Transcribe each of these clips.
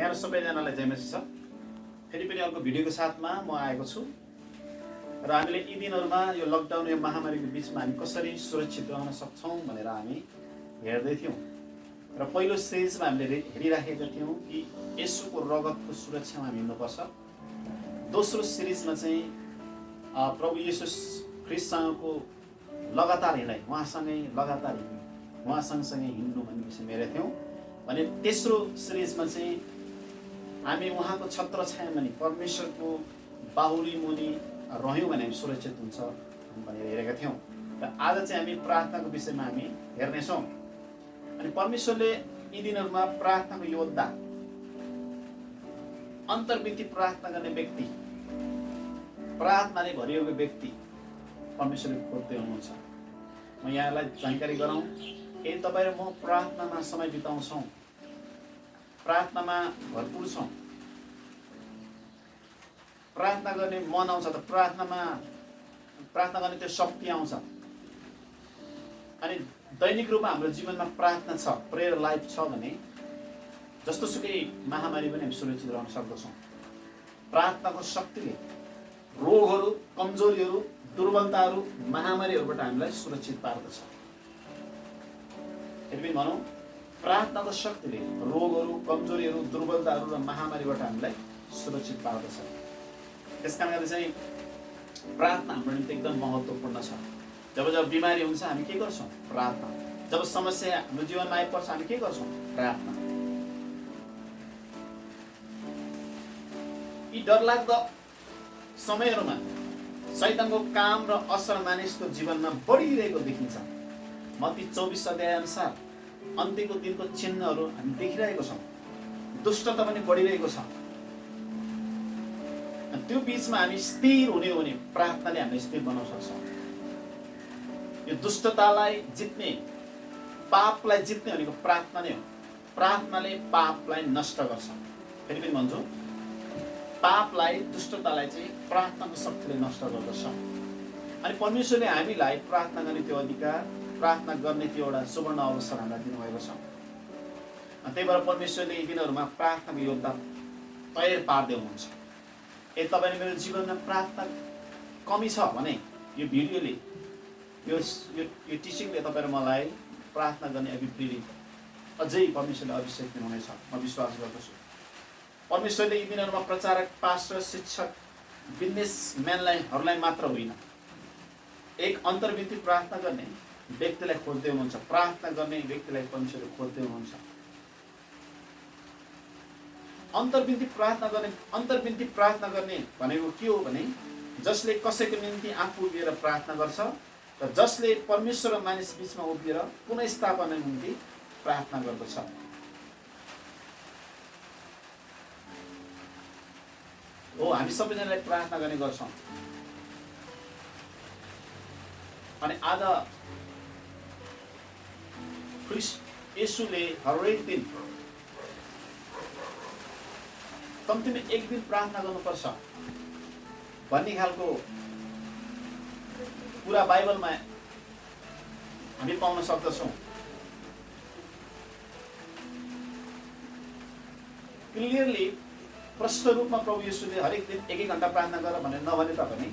यहाँ सबैजनालाई जय मसीह छ। फेरि पनि अर्को भिडियोको साथमा म आएको छु र हामीले यी दिनहरूमा यो लकडाउन यो महामारीको बिचमा हामी कसरी सुरक्षित रहन सक्छौँ भनेर हामी हेर्दै थियौँ र पहिलो सिरिजमा हामीले हेरिराखेका थियौँ कि येशूको रगतको सुरक्षामा हामी हिँड्नुपर्छ। दोस्रो सिरिजमा चाहिँ प्रभु येशू ख्रीष्टसँगको लगातार हिँडाइ, उहाँसँगै लगातार हिँड्नु, उहाँ सँगसँगै हिँड्नु भन्ने विषयमा हेरेका थियौँ। भने तेस्रो सिरिजमा चाहिँ हामी उहाँको छत्र छायामा नि परमेश्वरको बाहुली मुनि रह्यौँ भने हामी सुरक्षित हुन्छ भनेर हेरेका थियौँ र आज चाहिँ हामी प्रार्थनाको विषयमा हामी हेर्नेछौँ। अनि परमेश्वरले यी दिनहरूमा प्रार्थनाको योद्धा, अन्तर्विधि प्रार्थना गर्ने व्यक्ति, प्रार्थनाले भरिएको व्यक्ति परमेश्वरले खोज्दै हुनुहुन्छ। म यहाँलाई जानकारी गराउँ, यदि तपाईँ र म प्रार्थनामा समय बिताउँछौँ, प्रार्थनामा भरपुर छौँ, प्रार्थना गर्ने मन आउँछ त प्रार्थना गर्ने त्यो शक्ति आउँछ अनि दैनिक रूपमा हाम्रो जीवनमा प्रार्थना छ, प्रेयर लाइफ छ भने जस्तो सुकै महामारी पनि हामी सुरक्षित रहन सक्दछौँ। प्रार्थनाको शक्तिले रोगहरू, कमजोरीहरू, दुर्बलताहरू, महामारीहरूबाट हामीलाई सुरक्षित पार्दछ। फेरि पनि भनौँ, प्रार्थनाको शक्तिले रोगहरू, कमजोरीहरू, दुर्बलताहरू र महामारीबाट हामीलाई सुरक्षित पार्दछ। त्यस कारणले चाहिँ प्रार्थना हाम्रो निम्ति एकदम महत्त्वपूर्ण छ। जब बिमारी हुन्छ हामी के गर्छौँ? प्रार्थना। जब समस्या हाम्रो जीवनमा आइपर्छ हामी के गर्छौँ? प्रार्थना। यी डरलाग्दो समयहरूमा शैतानको काम र असर मानिसको जीवनमा बढिरहेको देखिन्छ। मत्ती 24 अध्याय अनुसार अन्त्यको दिनको चिन्हहरू हामी देखिरहेको छौँ। दुष्टता पनि बढिरहेको छ। त्यो बिचमा हामी स्थिर हुने हो भने प्रार्थनाले हामीलाई स्थिर बनाउन सक्छ। यो दुष्टतालाई जित्ने, पापलाई जित्ने भनेको प्रार्थना नै हो। प्रार्थनाले पापलाई नष्ट गर्छ। फेरि पनि भन्छु, पापलाई, दुष्टतालाई चाहिँ प्रार्थनाको शक्तिले नष्ट गर्दछ। अनि परमेश्वरले हामीलाई प्रार्थना गर्ने त्यो अधिकार, प्रार्थना गर्ने त्यो एउटा सुवर्ण अवसर हामीलाई दिनुभएको छ। त्यही भएर परमेश्वरले यी दिनहरूमा प्रार्थनाको योद्धा तयार पार्दै हुनुहुन्छ। यदि तपाईँले मेरो जीवनमा प्रार्थना कमी छ भने यो भिडियोले, यो टिचिङले तपाईँ र मलाई प्रार्थना गर्ने अभिप्रेरित अझै परमेश्वरले अभिषेक दिनुहुनेछ, म विश्वास गर्दछु। परमेश्वरले यी दिनहरूमा प्रचारक, पास्टर, शिक्षक, बिजनेसम्यानहरूलाई मात्र होइन, एक अन्तर्विधि प्रार्थना गर्ने व्यक्तिलाई खोज्दै हुनुहुन्छ। प्रार्थना गर्ने व्यक्तिलाई परमेश्वरले खोज्दै हुनुहुन्छ। अन्तर्विधि प्रार्थना गर्ने भनेको के हो भने जसले कसैको निम्ति आफू उभिएर प्रार्थना गर्छ र जसले परमेश्वर र मानिस बीचमा उभिएर पुनर्स्थापना निम्ति प्रार्थना गर्दछ। हो, हामी सबैजनालाई प्रार्थना गर्ने गर्छौँ। अनि आज ख्रीष्ट येशूले हरेक दिन कम्तीमा एक दिन प्रार्थना गर्नुपर्छ भन्ने खालको पुरा बाइबलमा हामी पाउन सक्दछौँ। क्लियरली प्रष्ट रूपमा प्रभु येशूले हरेक दिन 1 घण्टा प्रार्थना गर भनेर नभने तापनि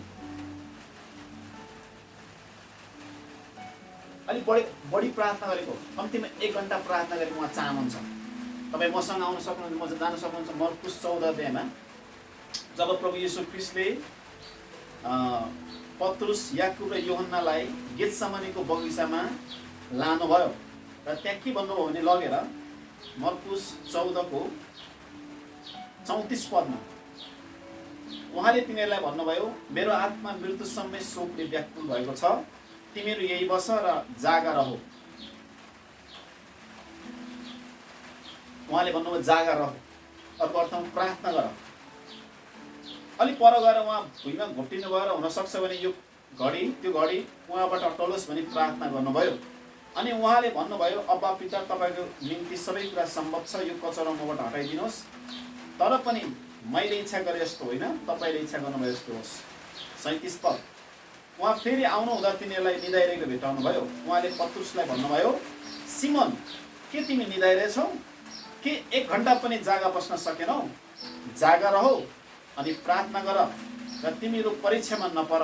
अलिक बढी प्रार्थना गरेको, कम्तीमा 1 घण्टा प्रार्थना गरेको उहाँ चाहनुहुन्छ। तपाईँ मसँग आउन सक्नुहुन्छ, म जान सक्नुहुन्छ। मर्कुस 14 अध्यायमा जब प्रभु येशू ख्रीष्टले पत्रुस, याकुब र योहन्नालाई गेतसमनीको बगैँचामा लानुभयो र त्यहाँ के भन्नुभयो भने लगेर मर्कुस 14 को 34 पदमा उहाँले तिनीहरूलाई भन्नुभयो, मेरो आत्मा मृत्युसम्मै शोकले व्याकुल भएको छ, तिमीहरू यही बस र जागा रह। उहाँले भन्नुभयो जागा रह, अर्को अर्थमा प्रार्थना गर। अलिक पर गएर उहाँ भुइँमा घोप्टिनु भयो र हुनसक्छ भने यो घडी त्यो घडी उहाँबाट टलोस् भनी प्रार्थना गर्नुभयो। अनि उहाँले भन्नुभयो, अब्बा पिता, तपाईँको निम्ति सबै कुरा सम्भव छ, यो कचरो मबाट हटाइदिनुहोस्, तर पनि मैले इच्छा गरे जस्तो होइन, तपाईँले इच्छा गर्नुभयो जस्तो होस्। 37 पद उहाँ फेरि आउनु हुँदा तिनीहरूलाई निदाइरहेको भेटाउनु भयो। उहाँले पत्रुसलाई भन्नुभयो, सिमोन, के तिमी निदाइरहेछौ? के 1 घण्टा पनि जागा बस्न सकेनौ? जागा रह अनि प्रार्थना गर र तिमीहरू परीक्षामा नपर।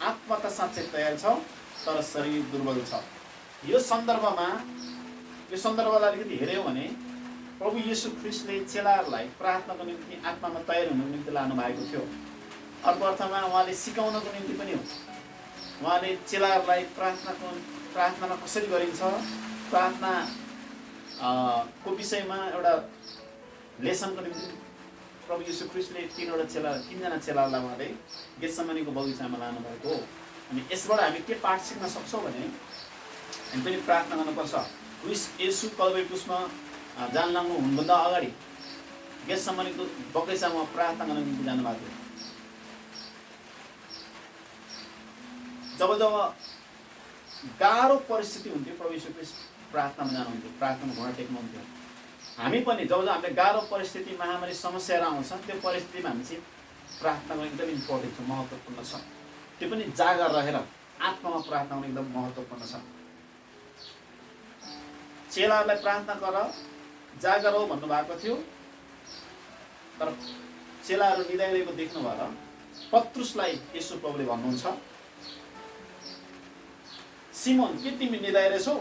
आत्मा त साँच्चै तयार छ तर शरीर दुर्बल छ। यो सन्दर्भलाई अलिकति हेऱ्यौँ भने प्रभु येशू ख्रीष्टले चेलाहरूलाई प्रार्थनाको निम्ति आत्मामा तयार हुनुको निम्ति लानु भएको थियो। अर्को अर्थमा उहाँले सिकाउनको निम्ति पनि हो। उहाँले चेलाहरूलाई प्रार्थनामा कसरी गरिन्छ, प्रार्थना को विषयमा एउटा लेसनको निम्ति प्रभु येशू ख्रीष्टले 3जना चेलाहरूलाई उहाँले गेतसेमनीको बगैँचामा लानुभएको हो। अनि यसबाट हामी के पाठ सिक्न सक्छौँ भने हामी पनि प्रार्थना गर्नुपर्छ। येशू कल्भरी क्रुसमा जान लाग्नु हुनुभन्दा अगाडि गेतसेमनीको बगैँचामा प्रार्थना गर्न निम्ति जानुभएको थियो। जब गाह्रो परिस्थिति हुन्थ्यो प्रभु येशू ख्रीष्ट प्रार्थनामा जानुहुन्थ्यो, प्रार्थनामा घुँडा टेक्नुहुन्थ्यो। हामी पनि जब हामीले गाह्रो परिस्थिति, महामारी, समस्याहरू आउँछ त्यो परिस्थितिमा हामी चाहिँ प्रार्थना गर्न एकदम इम्पोर्टेन्ट छ, महत्त्वपूर्ण छ। त्यो पनि जागा रहेर आत्मामा प्रार्थना गर्न एकदम महत्त्वपूर्ण छ। चेलाहरूलाई प्रार्थना गर, जागा रह भन्नुभएको थियो, तर चेलाहरू निदाइरहेको देख्नु भएर पत्रुसलाई येशू प्रभुले भन्नुहुन्छ, सिमोन के तिमी निदाइरहेछौ?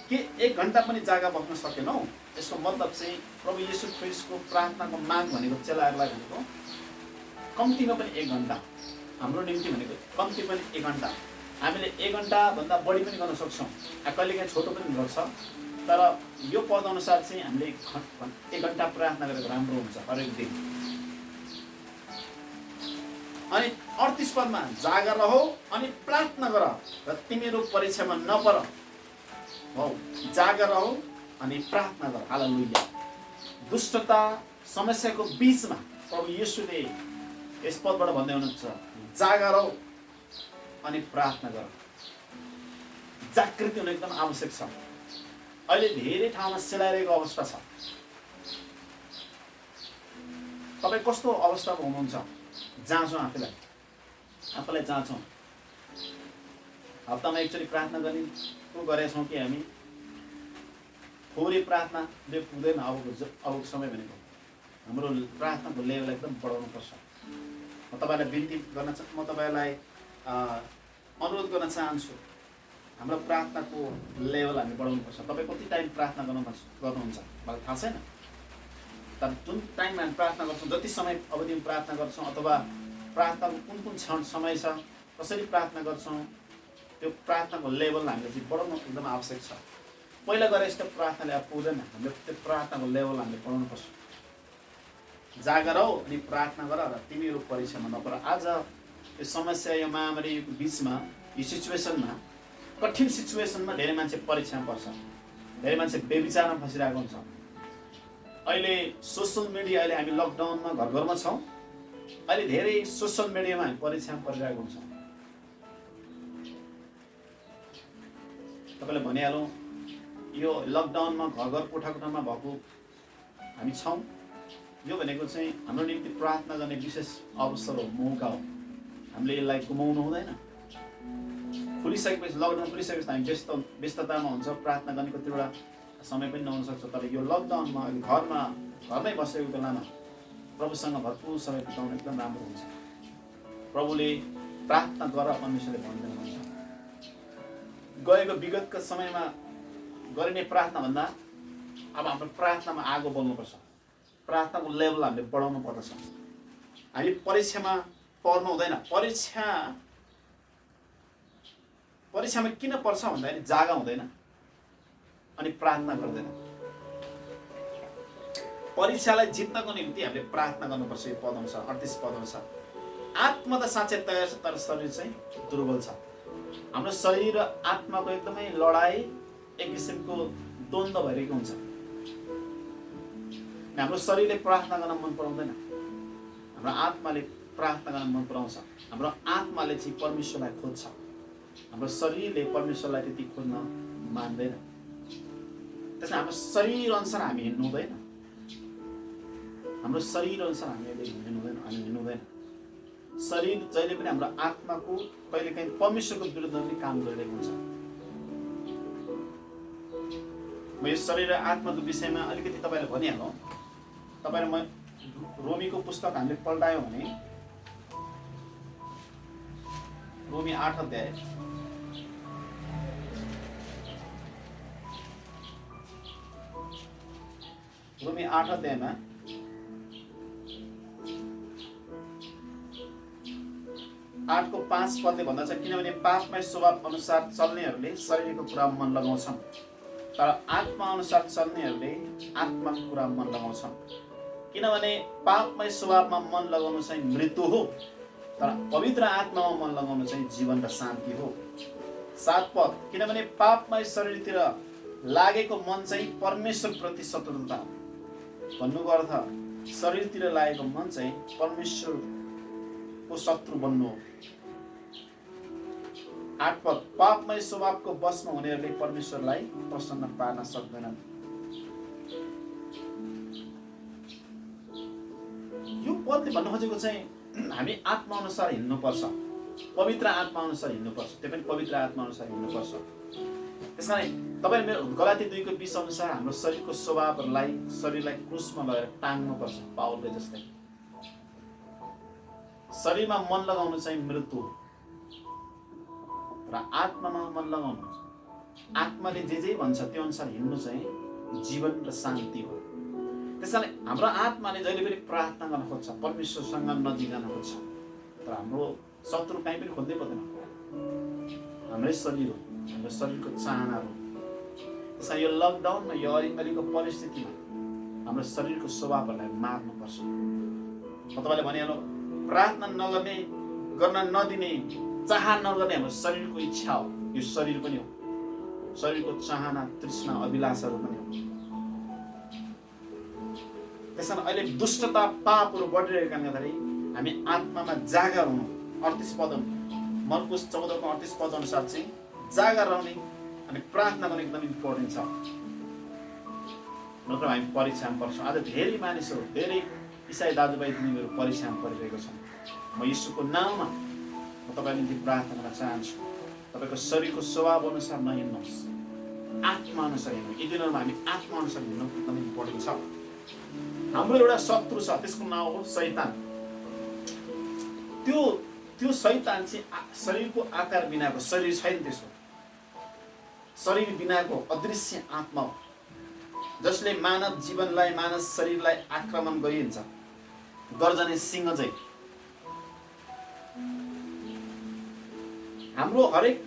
के 1 घण्टा पनि जागा बस्न सकेनौ? यसको मतलब चाहिँ प्रभु येशू ख्रीष्टको प्रार्थनाको माग भनेको चेलाहरूलाई भनेको कम्तीमा पनि 1 घण्टा, हाम्रो निम्ति भनेको कम्ती पनि 1 घण्टा। हामीले 1 घण्टाभन्दा बढी पनि गर्न सक्छौँ, कहिलेकाहीँ छोटो पनि गर्छ, तर यो पद अनुसार चाहिँ हामीले 1 घण्टा प्रार्थना गरेको राम्रो हुन्छ हरेक दिन। अनि 38 पदमा जागा रह अनि प्रार्थना गर र तिमीहरू परीक्षामा नपर। हो, जागा रह अनि प्रार्थना गर। हालेलुया। दुष्टता, समस्याको बीचमा प्रभु येशूले यस पदबाट भन्दै हुनुहुन्छ, जागा रह अनि प्रार्थना गर। जागृति हुनु एकदम आवश्यक छ। अहिले धेरै ठाउँमा सेलाइरहेको अवस्था छ। तपाईँ कस्तो अवस्थामा हुनुहुन्छ? जाँचौँ आफूलाई जाँचौँ। हप्तामा एकचोटि प्रार्थना गरेका छौँ कि हामी? थोरै प्रार्थनाले पुग्दैन। अबको समय भनेको हाम्रो प्रार्थनाको लेभल एकदम बढाउनुपर्छ। म तपाईँलाई अनुरोध गर्न चाहन्छु, हाम्रो प्रार्थनाको लेभल हामी बढाउनुपर्छ। तपाईँ कति टाइम प्रार्थना गर्नुहुन्छ मलाई थाहा छैन, तर जुन टाइममा हामी प्रार्थना गर्छौँ, जति समय अवधिमा प्रार्थना गर्छौँ, अथवा प्रार्थनाको कुन क्षण समय छ, कसरी प्रार्थना गर्छौँ, त्यो प्रार्थनाको लेभल हामीले चाहिँ बढाउनु एकदम आवश्यक छ। पहिला गएर यस्तो प्रार्थनाले अब पुग्दैन। हामीले त्यो प्रार्थनाको लेभल हामीले बढाउनुपर्छ। जागा रह अनि प्रार्थना गर र तिमीहरू परीक्षामा नपर। आज यो समस्या, यो महामारीको बिचमा, यो सिचुएसनमा, कठिन सिचुएसनमा धेरै मान्छे परीक्षामा पर्छ। धेरै मान्छे बेविचारमा फसिरहेको हुन्छ। अहिले सोसल मिडिया, अहिले हामी लकडाउनमा घरमा छौँ, अहिले धेरै सोसल मिडियामा हामी परीक्षामा परिरहेको हुन्छ। तपाईँलाई भनिहालौँ, यो लकडाउनमा घर कोठामा भएको हामी छौँ। यो भनेको चाहिँ हाम्रो निम्ति प्रार्थना गर्ने विशेष अवसर हो, मौका हो। हामीले यसलाई गुमाउनु हुँदैन। खुलिसकेपछि, लकडाउन खुलिसकेपछि हामी व्यस्ततामा हुन्छ, प्रार्थना गर्ने कतिवटा समय पनि नहुन सक्छ। तर यो लकडाउनमा घरमै बसेको बेलामा प्रभुसँग भरपूर समय बिताउन एकदम राम्रो हुन्छ। प्रभुले प्रार्थना गर परमेश्वरले भन्नुहुन्छ। गएको विगतको समयमा गरिने प्रार्थनाभन्दा अब हाम्रो प्रार्थनामा आगो बल्नुपर्छ। प्रार्थनाको लेभल हामीले बढाउनु पर्दछ। हामी परीक्षामा पर्नु हुँदैन। परीक्षामा किन पर्छ भन्दाखेरि जागा हुँदैन अनि प्रार्थना गर्दैन। परीक्षालाई जित्नको निम्ति हामीले प्रार्थना गर्नुपर्छ। यो पद अनुसार 38 पद अनुसार आत्मा त साँच्चै तयार छ तर शरीर चाहिँ दुर्बल छ। हाम्रो शरीर र आत्माको एकदमै लडाई, एक किसिमको द्वन्द्व भइरहेको हुन्छ। हाम्रो शरीरले प्रार्थना गर्न मन पराउँदैन, हाम्रो आत्माले प्रार्थना गर्न मन पराउँछ। हाम्रो आत्माले चाहिँ परमेश्वरलाई खोज्छ, हाम्रो शरीरले परमेश्वरलाई त्यति खोज्न मान्दैन। त्यसमा हाम्रो शरीर अनुसार हामी हिँड्नु हुँदैन। हाम्रो शरीर अनुसार हामीले हिँड्नु हुँदैन। शरीर जहिले पनि हाम्रो आत्माको कहिलेकाहीँ परमेश्वरको विरुद्धमा पनि काम गरिरहेको हुन्छ। म यो शरीर र आत्माको विषयमा अलिकति तपाईँलाई भनिहालौँ। तपाईँले म रोमीको पुस्तक हामीले पल्टायौँ भने रोमी 8 अध्याय रोमी 8 अध्यायमा 8:5 पदले भन्दछ, किनभने पापमय स्वभाव अनुसार चल्नेहरूले शरीरको कुरामा मन लगाउँछन्, तर आत्मा अनुसार चल्नेहरूले आत्माको कुरामा मन लगाउँछन्। किनभने पापमय स्वभावमा मन लगाउनु चाहिँ मृत्यु हो, तर पवित्र आत्मामा मन लगाउनु चाहिँ जीवन र शान्ति हो। 7 पद, किनभने पापमय शरीरतिर लागेको मन चाहिँ परमेश्वर प्रति शत्रुता हो। भन्नुको अर्थ शरीरतिर लागेको मन चाहिँ परमेश्वरको शत्रु बन्नु हो। 8 पद, पापमय स्वभावको वशमा हुनेहरूले परमेश्वरलाई प्रसन्न पार्न सक्दैनन्। यो पदले भन्नु खोजेको चाहिँ हामी आत्मा अनुसार हिँड्नुपर्छ, पवित्र आत्मा अनुसार हिँड्नुपर्छ, त्यो पनि पवित्र आत्मा अनुसार हिँड्नुपर्छ। त्यसकारण तपाईँ मेरो गलाती 2:20 अनुसार हाम्रो शरीरको स्वभावहरूलाई शरीरलाई क्रुसमा लगेर टाङ्नुपर्छ। पावलले जस्तै शरीरमा मन लगाउनु चाहिँ मृत्यु हो, र आत्मामा मन लगाउनु, आत्माले जे भन्छ त्यो अनुसार हिँड्नु चाहिँ जीवन र शान्ति हो। त्यसकारण हाम्रो आत्माले जहिले पनि प्रार्थना गर्न खोज्छ, परमेश्वरसँग नजिक जान खोज्छ, तर हाम्रो शत्रु कहीँ पनि खोज्दै पर्दैन, हाम्रै शरीर हो, हाम्रो शरीरको चाहनाहरू। त्यसमा यो लकडाउनमा यो अहिलेको परिस्थितिमा हाम्रो शरीरको स्वभावहरूलाई मार्नुपर्छ। म तपाईँले भनिहालौँ, प्रार्थना नगर्ने, गर्न नदिने, चाह नगर्ने हाम्रो शरीरको इच्छा हो। यो शरीर पनि हो, शरीरको चाहना, तृष्णा, अभिलाषाहरू पनि हो। त्यसकारण अहिले दुष्टता, पापहरू बढिरहेको कारणले गर्दाखेरि हामी आत्मामा जागा रहनु। 38 पद, मर्कुस 14:38 पद अनुसार चाहिँ जागा रहने अनि प्रार्थना गर्ने एकदम इम्पोर्टेन्ट छ। नत्र हामी परीक्षामा पर्छौँ। आज धेरै मानिसहरू, धेरै इसाई दाजुभाइ दिदीबहिनीहरू परीक्षामा परिरहेको छन्। म यीशुको नाममा म तपाईँको निम्ति प्रार्थना गर्न चाहन्छु, तपाईँको शरीरको स्वभाव अनुसार नहिँड्नुहोस्, आत्मा अनुसार हिँड्नु। यी दिनहरूमा हामी आत्मा अनुसार हिँड्नु एकदम इम्पोर्टेन्ट छ। हाम्रो एउटा शत्रु छ, त्यसको नाम हो शैतान। त्यो शैतान चाहिँ शरीरको आकार बिनाको, शरीर छैन त्यसको, शरीर बिनाको अदृश्य आत्मा हो, जसले मानव जीवनलाई, मानव शरीरलाई आक्रमण गरिन्छ, गर्जने सिंह चाहिँ। हाम्रो हरेक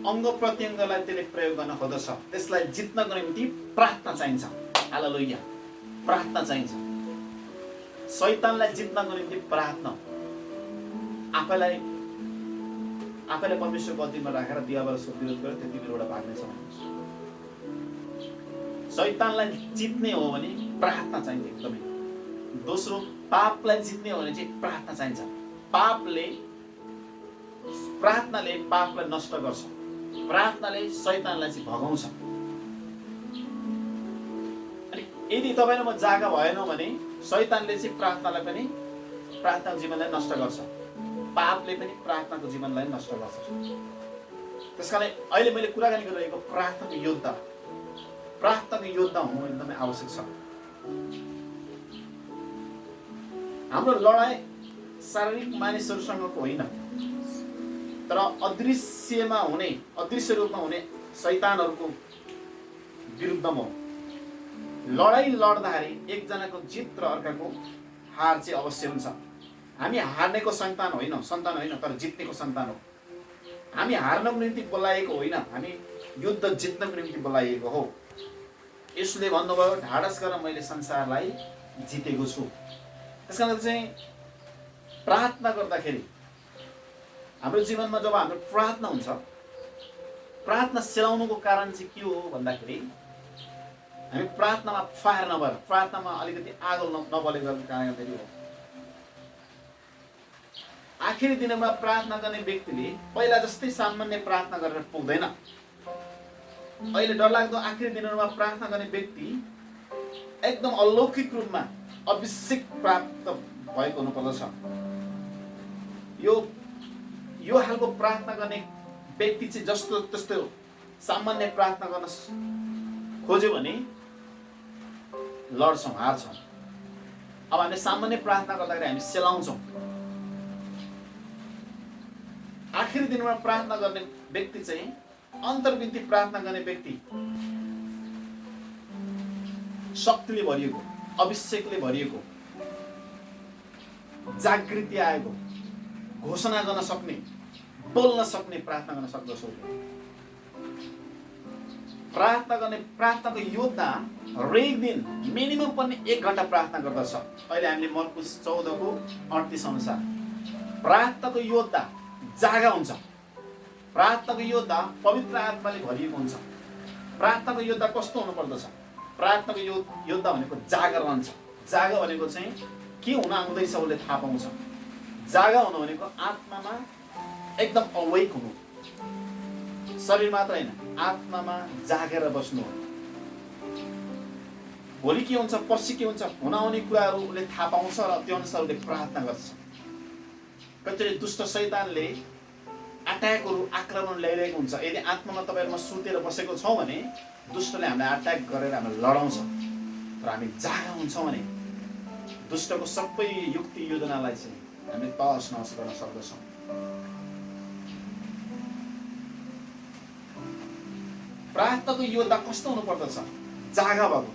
अङ्ग प्रत्यङ्गलाई त्यसले प्रयोग गर्न खोज्दछ। त्यसलाई जित्नको निम्ति प्रार्थना चाहिन्छ। हालेलुया, प्रार्थना चाहिन्छ। शैतानलाई जित्नको निम्ति प्रार्थना, आफैलाई परमेश्वरको अधीनमा राखेर दियावरसको विरोध गरेर त्यति बेलाबाट भाग्नेछ। शैतानलाई जित्ने हो भने प्रार्थना चाहिन्छ एकदमै। दोस्रो, पापलाई जित्ने हो भने चाहिँ प्रार्थना चाहिन्छ। प्रार्थनाले पापलाई नष्ट गर्छ, प्रार्थनाले शैतानलाई चाहिँ भगाउँछ। अनि यदि तपाईँ र म जागा भएनौँ भने शैतानले चाहिँ प्रार्थनालाई पनि, प्रार्थनाको जीवनलाई नष्ट गर्छ, पापले पनि प्रार्थनाको जीवनलाई नष्ट गर्छ। त्यसकारण अहिले मैले कुराकानी गरिरहेको प्रार्थनाको योद्धा हुनु एकदमै आवश्यक छ। हाम्रो लडाइँ शारीरिक मानिसहरूसँगको होइन, तर अदृश्य रूपमा हुने शैतानहरूको विरुद्धमा हो। लडाइँ लड्दाखेरि एकजनाको जित र अर्काको हार चाहिँ अवश्य हुन्छ। हामी हार्नेको सन्तान होइन, तर जित्नेको सन्तान हो। हामी हार्नको निम्ति बोलाइएको होइन, हामी युद्ध जित्नको निम्ति बोलाइएको हो। यसले भन्नुभयो, ढाडस गरेर मैले संसारलाई जितेको छु। त्यसकारण चाहिँ प्रार्थना गर्दाखेरि हाम्रो जीवनमा जब हाम्रो प्रार्थना हुन्छ, प्रार्थना सेलाउनुको कारण चाहिँ के हो भन्दाखेरि हामी प्रार्थनामा फायर नभएर, प्रार्थनामा अलिकति आगो नबलेको कारणले हो। आखिरी दिनमा प्रार्थना गर्ने व्यक्तिले पहिला जस्तै सामान्य प्रार्थना गरेर पुग्दैन। अहिले डरलाग्दो आखिरी दिनहरूमा प्रार्थना गर्ने व्यक्ति एकदम अलौकिक रूपमा अभिषेक प्राप्त भएको हुनुपर्दछ। यो खालको प्रार्थना गर्ने व्यक्ति चाहिँ जस्तो त्यस्तो सामान्य प्रार्थना गर्न खोज्यो भने लड्छौँ, हार्छौँ। अब हामीले सामान्य प्रार्थना गर्दाखेरि हामी सेलाउँछौँ। आखिरी दिनमा प्रार्थना गर्ने व्यक्ति चाहिँ, अन्तर्विन्ती प्रार्थना गर्ने व्यक्ति शक्तिले भरिएको, अभिषेकले भरिएको, जागृति आएको, घोषणा गर्न सक्ने, बोल्न सक्ने प्रार्थना गर्न सक्दछौँ। प्रार्थनाको योद्धा हरेक दिन मिनिमम पनि 1 घण्टा प्रार्थना गर्दछ। अहिले हामीले मर्कुस 14:38 अनुसार प्रार्थनाको योद्धा जागा हुन्छ। प्रार्थनाको योद्धा पवित्र आत्माले भरिएको हुन्छ। प्रार्थनाको योद्धा कस्तो हुनुपर्दछ? प्रार्थनाको योद्धा भनेको जागा रहन्छ। जागा भनेको चाहिँ के हुन आउँदैछ उसले थाहा पाउँछ। जागा हुनु भनेको आत्मामा एकदम अवेक हुनु, शरीर मात्र होइन, आत्मामा जागेर बस्नु हो। भोलि के हुन्छ, पर्सि के हुन्छ, हुन आउने कुराहरू उसले थाहा पाउँछ र त्यो अनुसार उसले प्रार्थना गर्छ। कतिचोटि दुष्ट शैतानले अट्याकहरू, आक्रमण ल्याइरहेको हुन्छ। यदि आत्मामा तपाईँहरूमा सुतेर बसेको छौँ भने दुष्टले हामीलाई अट्याक गरेर हामीलाई लडाउँछ। तर हामी जागा हुन्छौँ भने दुष्टको सबै युक्ति योजनालाई चाहिँ हामीले तहस नहस गर्न सक्दछौँ। प्रार्थनाको योद्धा कस्तो हुनुपर्दछ? जागा भएको,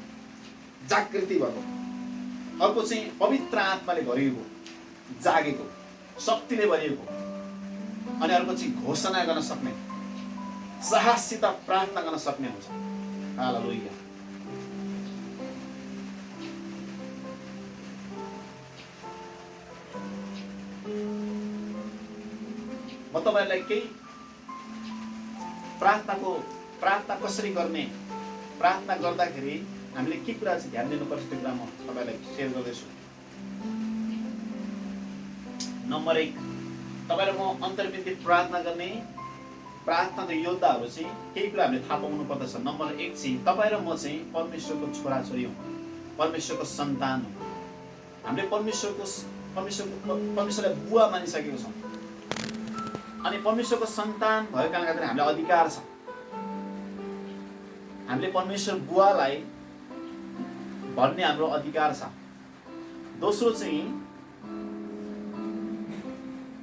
जागृति भएको। अर्को चाहिँ पवित्र आत्माले भरिएको, जागेको, शक्तिले भरिएको। अनि अर्को चाहिँ घोषणा गर्न सक्ने, साहससित प्रार्थना गर्न सक्ने हुन्छ। हालेलुया। म तपाईहरुलाई केही प्रार्थना कसरी गर्ने, प्रार्थना गर्दाखेरि हामीले के कुरा चाहिँ ध्यान दिनुपर्छ त्यो कुरा म तपाईहरुलाई शेयर गर्दैछु। नम्बर 1, तपाईहरु म अन्तर्विन्ती प्रार्थना गर्ने प्रार्थनाको योद्धाहरू चाहिँ केही कुरा हामीले थाहा पाउनु पर्दछ। नम्बर 1 चाहिँ तपाईहरु म चाहिँ परमेश्वरको छोराछोरी हौं, परमेश्वरको सन्तान हौं। हामीले परमेश्वरलाई बुवा मानिसकेको छौं। अनि परमेश्वरको सन्तान भएको कारणले गर्दा हामीलाई अधिकार छ। हामीले परमेश्वर बुवालाई भन्ने हाम्रो अधिकार छ। दोस्रो चाहिँ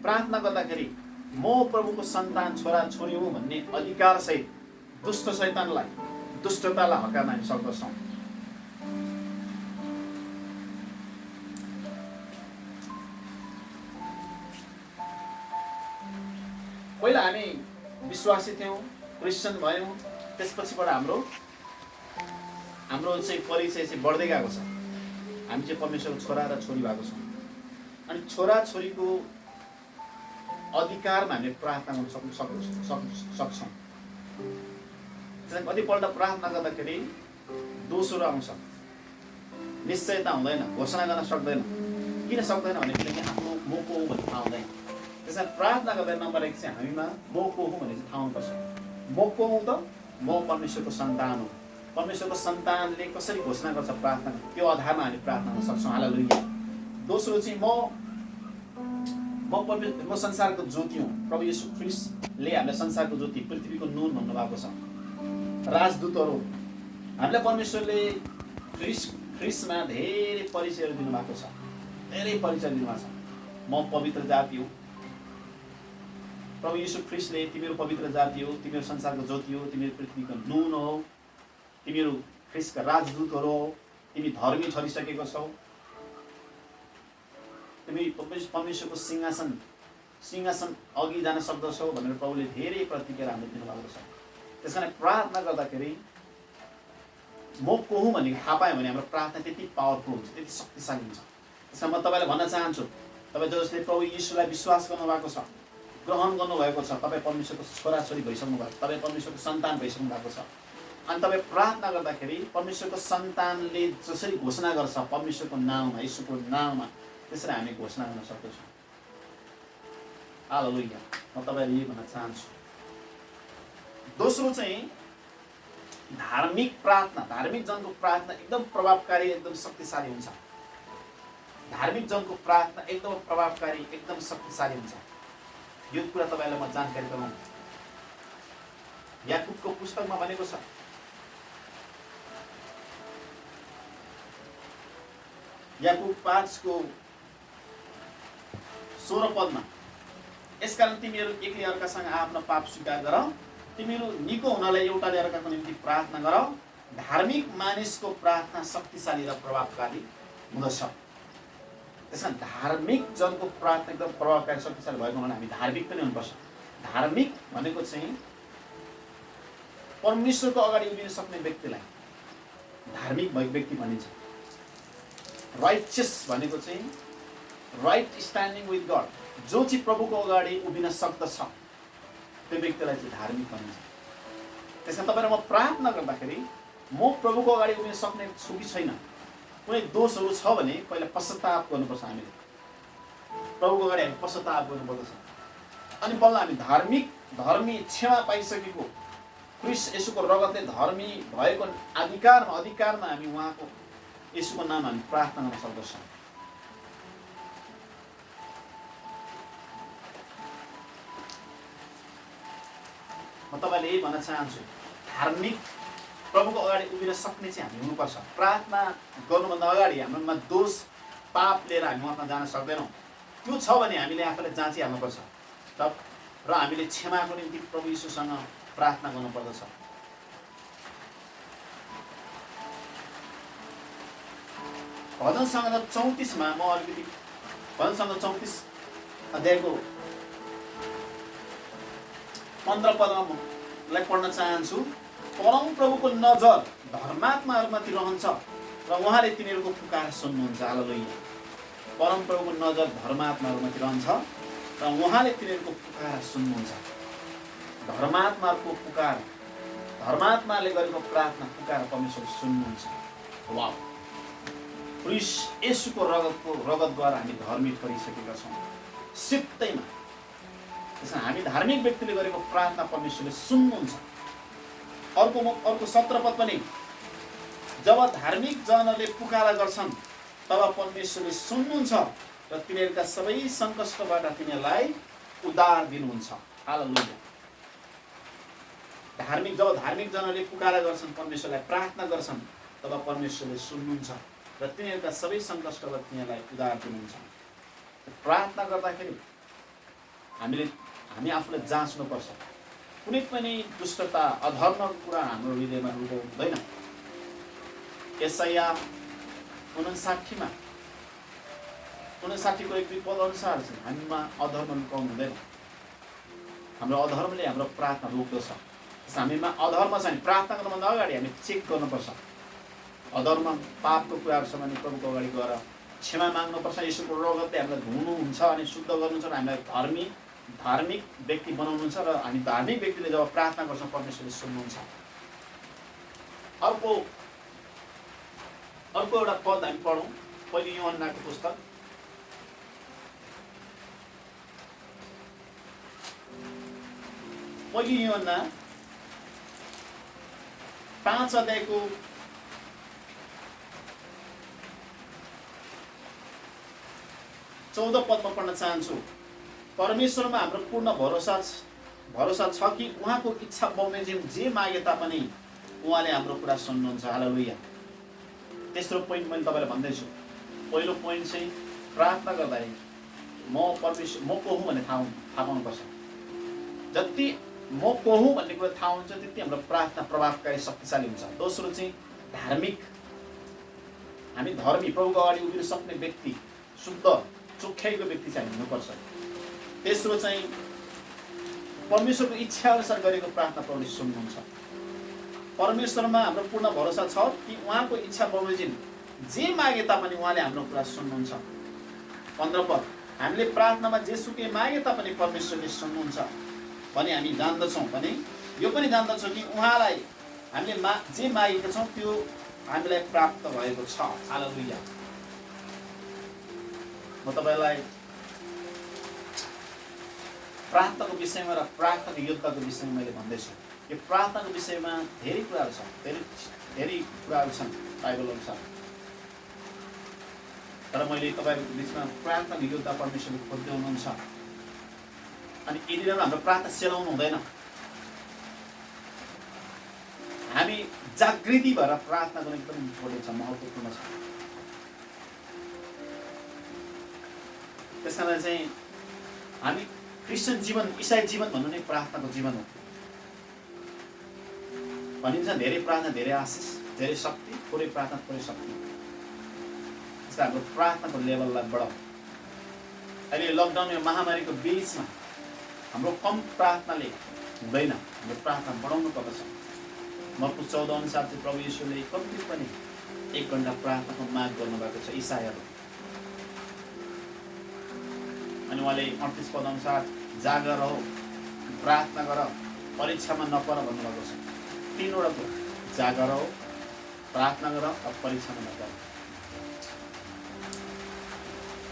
प्रार्थना गर्दाखेरि म प्रभुको सन्तान छोरा छोरी हुँ भन्ने अधिकार सहित दुष्ट शैतानलाई, दुष्टतालाई हकार्न हामी सक्दछौँ। पहिला हामी विश्वासी थियौँ, क्रिस्चियन भयौँ, त्यसपछिबाट हाम्रो चाहिँ परिचय चाहिँ बढ्दै गएको छ। हामी चाहिँ परमेश्वरको छोरा र छोरी भएको छौँ। अनि छोरा छोरीको अधिकारमा हामीले प्रार्थना गर्न सक्छौँ। कतिपल्ट प्रार्थना गर्दाखेरि दोषहरू आउँछ, निश्चयता हुँदैन, घोषणा गर्न सक्दैन। किन सक्दैन भने किनकि आफ्नो म को हो भन्ने थाहा हुँदैन। त्यसैले प्रार्थना गर्दा नम्बर 1 चाहिँ हामीमा म को हो भन्ने चाहिँ थाहा हुनुपर्छ। म को हुँ त? म परमेश्वरको सन्तान हो। परमेश्वरको सन्तानले कसरी घोषणा गर्छ प्रार्थना, त्यो आधारमा हामी प्रार्थना गर्न सक्छौँ। हालेलुया। दोस्रो चाहिँ म संसारको ज्योति हुँ। प्रभु येशू ख्रीष्टले हामीलाई संसारको ज्योति, पृथ्वीको नुन भन्नुभएको छ। राजदूतहरू हामीलाई परमेश्वरले ख्रीष्टमा धेरै परिचयहरू दिनुभएको छ, धेरै परिचय दिनुभएको छ। म पवित्र जाति हो। प्रभु येशू ख्रीष्टले तिमीहरू पवित्र जाति हो, तिमीहरू संसारको ज्योति हो, तिमीहरू पृथ्वीको नुन हो, तिमीहरू ख्रीष्टका राजदूतहरू हो, तिमी धर्मी ठहरिसकेको छौ, तिमी परमेश्वरको सिंहासन अघि जान सक्दछौ भनेर प्रभुले धेरै प्रतिक्रिया हामीले दिनुभएको छ। त्यसकारण प्रार्थना गर्दाखेरि म को हुँ भन्ने थाहा पायो भने हाम्रो प्रार्थना त्यति पावरफुल हुन्छ, त्यति शक्तिशाली हुन्छ। त्यसमा म तपाईँलाई भन्न चाहन्छु, तपाईँ जसले प्रभु येशूलाई विश्वास गर्नुभएको छ, ग्रहण गर्नुभएको छ, तपाईँ परमेश्वरको छोराछोरी भइसक्नु भएको छ, तपाईँ परमेश्वरको सन्तान भइसक्नु भएको छ। अनि तपाईँ प्रार्थना गर्दाखेरि परमेश्वरको सन्तानले जसरी घोषणा गर्छ परमेश्वरको नाममा, येशूको नाममा, त्यसरी हामी घोषणा गर्न सक्दछौँ। हालेलुया। म तपाईँलाई यही भन्न चाहन्छु। दोस्रो चाहिँ धार्मिक प्रार्थना, धार्मिक जनको प्रार्थना एकदम प्रभावकारी, एकदम शक्तिशाली हुन्छ। धार्मिक जनको प्रार्थना एकदम प्रभावकारी, एकदम शक्तिशाली हुन्छ। यो कुरा तपाईँलाई म जानकारी गराउँ। याकुबको पुस्तकमा भनेको छ, याकुब 5 को 16 पदमा, यसकारण तिमीहरू एकले अर्कासँग आफ्नो पाप स्वीकार गर, तिमीहरू निको हुनलाई एउटाले अर्काको निम्ति प्रार्थना गर। धार्मिक मानिसको प्रार्थना शक्तिशाली र प्रभावकारी हुँदछ। त्यसमा धार्मिक जनको प्रार्थना एकदम प्रभावकारी शक्तिशाली भएको हुनाले हामी धार्मिक पनि हुनुपर्छ। धार्मिक भनेको चाहिँ परमेश्वरको अगाडि उभिन सक्ने व्यक्तिलाई धार्मिक भएको व्यक्ति भनिन्छ। राइचियस भनेको चाहिँ राइट स्ट्यान्डिङ विथ गड, जो चाहिँ प्रभुको अगाडि उभिन सक्दछ त्यो व्यक्तिलाई चाहिँ धार्मिक भनिन्छ। त्यसमा तपाईँ र म प्रार्थना गर्दाखेरि म प्रभुको अगाडि उभिन सक्ने छु कि छैन, कुनै दोषहरू छ भने पहिला पश्चाताप गर्नुपर्छ। हामीले प्रभुको अगाडि हामी पश्चाताप गर्नुपर्दछ, अनि बल्ल हामी धर्मी क्षमा पाइसकेको क्रिस्ट येशूको रगतले धर्मी भएको अधिकारमा हामी उहाँको येशूको नाम हामी प्रार्थना गर्न सक्दछौँ। म तपाईँले यही भन्न चाहन्छु, धार्मिक प्रभुको अगाडि उभिन सक्ने चाहिँ हामी हुनुपर्छ। प्रार्थना गर्नुभन्दा अगाडि हाम्रोमा दोष पाप लिएर हामी उहाँमा जान सक्दैनौँ। त्यो छ भने हामीले आफूलाई जाँचिहाल्नुपर्छ र हामीले क्षमाको निम्ति प्रभु यीशुसँग प्रार्थना गर्नुपर्दछ। भजन सङ्ग्रह 34 मा म अलिकति भजन सङ्ग्रह 34 अध्यायको 15 पदलाई पढ्न चाहन्छु। परम प्रभुको नजर धर्मात्माहरूमाथि रहन्छ र उहाँले तिनीहरूको पुकार सुन्नुहुन्छ। हालेलुया। परम प्रभुको नजर धर्मात्माहरूमाथि रहन्छ र उहाँले तिनीहरूको पुकार सुन्नुहुन्छ। धर्मात्माको पुकार, धर्मात्माले गरेको प्रार्थना पुकार परमेश्वरले सुन्नुहुन्छ। वाह, क्रिस्ट येशूको रगतद्वारा हामी धर्मी ठहरिसकेका छौँ सित्तैमा। त्यसमा हामी धार्मिक व्यक्तिले गरेको प्रार्थना परमेश्वरले सुन्नुहुन्छ। अर्को 17 पद पनि, जब धार्मिक जनहरूले पुकारा गर्छन् तब परमेश्वरले सुन्नुहुन्छ र तिनीहरूका सबै सङ्कष्टबाट तिनीहरूलाई उद्धार दिनुहुन्छ। हालेलुया। जब धार्मिक जनहरूले पुकारा गर्छन्, परमेश्वरलाई प्रार्थना गर्छन्, तब परमेश्वरले सुन्नुहुन्छ र तिनीहरूका सबै सङ्कष्टबाट तिनीहरूलाई उद्धार दिनुहुन्छ। प्रार्थना गर्दाखेरि हामी आफूलाई जाँच्नुपर्छ। कुनै पनि दुष्टता अधर्मको कुरा हाम्रो हृदयमा हुँदैन। यशाया 59 को 1-2 पद अनुसार चाहिँ हामीमा अधर्म लुकाउनु हुँदैन। हाम्रो अधर्मले हाम्रो प्रार्थना रोक्दछ। हामीमा अधर्म छ भने प्रार्थना गर्नुभन्दा अगाडि हामी चेक गर्नुपर्छ। अधर्म पापको कुराहरू छ भने प्रभुको अगाडि गएर क्षमा माग्नुपर्छ। यसोको रगतले हामीलाई धुनुहुन्छ अनि शुद्ध गर्नुहुन्छ र हामीलाई धार्मिक व्यक्ति बनाउनुहुन्छ र हामी धार्मिक व्यक्तिले जब प्रार्थना गर्छौँ परमेश्वरले सुन्नुहुन्छ। अर्को एउटा पद हामी पढौँ। पहिलो यूहन्नाको पुस्तक 5 अध्यायको 14 पदमा पढ्न चाहन्छु। परमेश्वरमा हाम्रो पूर्ण भरोसा छ कि उहाँको इच्छा बमोजिम जे मागे तापनि उहाँले हाम्रो कुरा सुन्नुहुन्छ। हालेलुया। तेस्रो पोइन्ट मैले तपाईँलाई भन्दैछु। पहिलो पोइन्ट चाहिँ प्रार्थना गर्दाखेरि म को हुँ भन्ने थाहा पाउनुपर्छ। जति म को हुँ भन्ने कुरा थाहा हुन्छ त्यति हाम्रो प्रार्थना प्रभावकारी शक्तिशाली हुन्छ। दोस्रो चाहिँ धार्मिक, हामी धर्मी प्रभुको अगाडि उभिन सक्ने व्यक्ति, शुद्ध चोख्याइको व्यक्ति चाहिँ हुनुपर्छ। तेस्रो चाहिँ परमेश्वरको इच्छा अनुसार गरेको प्रार्थना प्रभुले सुन्नुहुन्छ। परमेश्वरमा हाम्रो पूर्ण भरोसा छ कि उहाँको इच्छा बमोजिम जे मागे तापनि उहाँले हाम्रो कुरा सुन्नुहुन्छ। 15 पद, हामीले प्रार्थनामा जेसुकै मागे तापनि परमेश्वरले सुन्नुहुन्छ भने हामी जान्दछौँ भने यो पनि जान्दछौँ कि उहाँलाई हामीले जे मागेका छौँ त्यो हामीलाई प्राप्त भएको छ। हालेलुया। म तपाईँलाई प्रार्थनाको विषयमा र प्रार्थनाको योद्धाको विषयमा मैले भन्दैछु। यो प्रार्थनाको विषयमा धेरै कुराहरू छन्, धेरै कुराहरू छन् बाइबल अनुसार। तर मैले तपाईँहरूको बिचमा प्रार्थनाको योद्धा परमेश्वरले खोज्दै हुनुहुन्छ। अनि यदि हाम्रो प्रार्थना सेलाउनु हुँदैन, हामी जागृति भएर प्रार्थना गर्नु एकदम इम्पोर्टेन्ट छ, महत्त्वपूर्ण छ। त्यस कारण चाहिँ हामी क्रिस्चियन जीवन, इसाई जीवन भन्नु नै प्रार्थनाको जीवन हो। भनिन्छ धेरै प्रार्थना धेरै आशिष, धेरै शक्ति, थोरै प्रार्थना थोरै शक्ति। त्यसले हाम्रो प्रार्थनाको लेभललाई बढाऊ। अहिले लकडाउन यो महामारीको बीचमा हाम्रो कम प्रार्थनाले हुँदैन, हाम्रो प्रार्थना बढाउनु पर्दछ। मर्कुस 14 अनुसार चाहिँ प्रभु यीशुले कम्ती पनि 1 घण्टा प्रार्थनाको माग गर्नुभएको छ इसाईहरू। अनि उहाँले 38 पद अनुसार जागर रह, प्रार्थना गर, परीक्षामा नपर भन्नुभएको छ। 3 वटा कुरा, जागर रह, प्रार्थना गर, परीक्षामा नपर।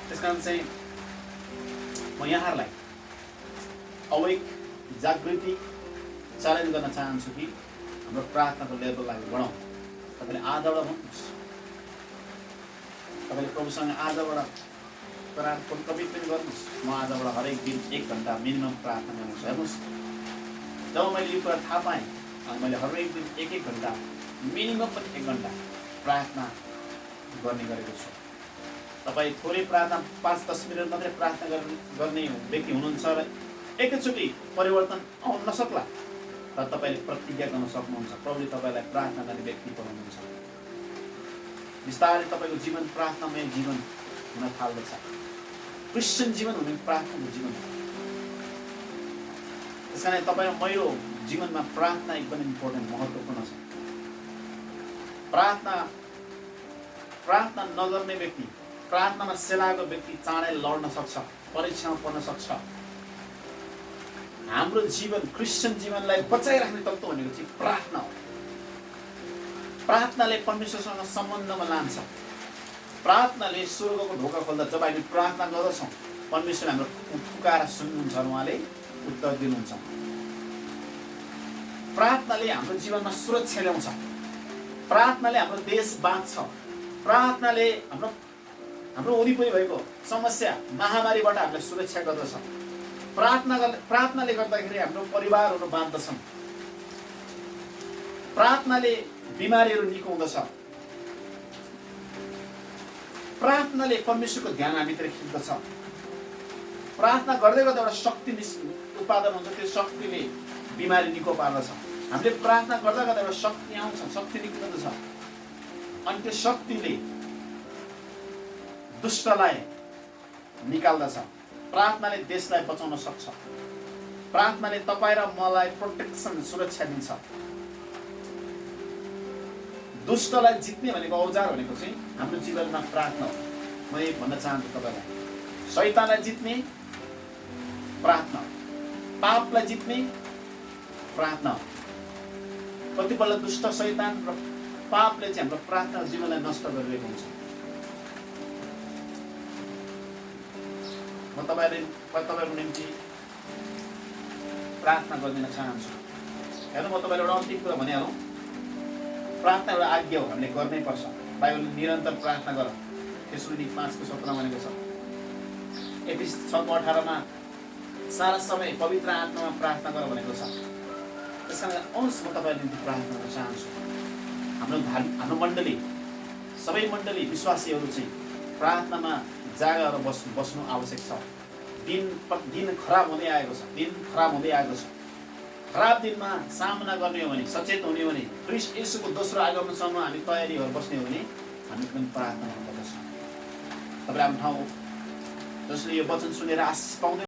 त्यसकारण चाहिँ म यहाँहरूलाई अवेक जागृति च्यालेन्ज गर्न चाहन्छु कि हाम्रो प्रार्थनाको लेभललाई बढाउँ। तपाईँले आजबाट भन्नुहोस्, तपाईँले प्रभुसँग आजबाट कमिटमेन्ट गर्नुहोस्, म आजबाट हरेक दिन 1 घण्टा मिनिमम प्रार्थना गर्नुहोस्। हेर्नुहोस्, जब मैले यो कुरा थाहा पाएँ अनि मैले हरेक दिन 1-1 घण्टा मिनिमम पनि 1 घण्टा प्रार्थना गर्ने गरेको छु। तपाईँ थोरै प्रार्थना 5-10 मिनट मात्रै प्रार्थना गर्ने व्यक्ति हुनुहुन्छ र एकैचोटि परिवर्तन आउन नसक्ला, तर तपाईँले प्रतिज्ञा गर्न सक्नुहुन्छ, प्रभुले तपाईँलाई प्रार्थना गर्ने व्यक्ति बनाउनुहुन्छ। बिस्तारै तपाईँको जीवन प्रार्थनामय जीवन हुन थाल्दछ। क्रिस्चियन जीवन हुने प्रार्थनाको जीवन हो। त्यस कारण तपाईँ र मेरो जीवनमा प्रार्थना एकदम इम्पोर्टेन्ट, महत्त्वपूर्ण छ। प्रार्थना नगर्ने व्यक्ति, प्रार्थनामा सेलाएको व्यक्ति चाँडै लड्न सक्छ, परीक्षामा पर्न सक्छ। हाम्रो जीवन, क्रिस्चियन जीवनलाई बचाइराख्ने तत्त्व भनेको चाहिँ प्रार्थना हो। प्रार्थनाले परमेश्वरसँग सम्बन्धमा लान्छ। प्रार्थनाले स्वर्गको ढोका खोल्दा। जब हामी प्रार्थना गर्दछौँ, परमेश्वरले हाम्रो पुकार सुन्नुहुन्छ, उहाँले उत्तर दिनुहुन्छ। प्रार्थनाले हाम्रो जीवनमा सुरक्षा ल्याउँछ। प्रार्थनाले हाम्रो देश बाँच्छ। प्रार्थनाले हाम्रो वरिपरि भएको समस्या, महामारीबाट हामीलाई सुरक्षा गर्दछ। प्रार्थनाले गर्दाखेरि हाम्रो परिवारहरू बाँच्दछन्। प्रार्थनाले बिमारीहरू निको हुँदछ। प्रार्थनाले परमेश्वरको ध्यान हामीतिर खिच्दछ। प्रार्थना गर्दै गर्दा एउटा शक्ति उत्पादन हुन्छ, त्यो शक्तिले बिमारी निको पार्दछ। हामीले प्रार्थना गर्दा गर्दा एउटा शक्ति आउँछ, शक्ति निक्लिँदछ। अनि त्यो शक्तिले दुष्टलाई निकाल्दछ। प्रार्थनाले देशलाई बचाउन सक्छ। प्रार्थनाले तपाईँ र मलाई प्रोटेक्सन, सुरक्षा दिन्छ। दुष्टलाई जित्ने भनेको औजार भनेको चाहिँ हाम्रो जीवनमा प्रार्थना हो। म यही भन्न चाहन्छु तपाईँलाई, शैतानलाई जित्ने प्रार्थना हो, पापलाई जित्ने प्रार्थना हो। कतिपल्ट दुष्ट, शैतान र पापले चाहिँ हाम्रो प्रार्थना जीवनलाई नष्ट गरिरहेको हुन्छ। म तपाईँहरूको निम्ति प्रार्थना गरिदिन चाहन्छु। हेर्नु, म तपाईँलाई एउटा अन्तिम कुरा भनिहालौँ। प्रार्थना एउटा आज्ञा हो, हामीले गर्नै पर्छ। बाइबलले निरन्तर प्रार्थना गर, तेस्रोनिक 5:17 भनेको छ। एफिसी 6:18 सारा समय पवित्र आत्मामा प्रार्थना गर भनेको छ। त्यस कारण आउनुहोस्, म तपाईँहरूको निम्ति प्रार्थना गर्न चाहन्छु। हाम्रो मण्डली, सबै मण्डली विश्वासीहरू चाहिँ प्रार्थनामा जागेर बस्नु आवश्यक छ। दिन खराब हुँदै आएको छ। खराब दिनमा सामना गर्ने हो भने, सचेत हुने हो भने, ख्रीष्ट येशूको दोस्रो आगमनसम्म हामी तयारी भएर बस्ने हो भने हामी पनि प्रार्थना गर्नुपर्दछ। तपाईँ आफ्नो ठाउँ जसले यो वचन सुनेर आशिष पाउँदै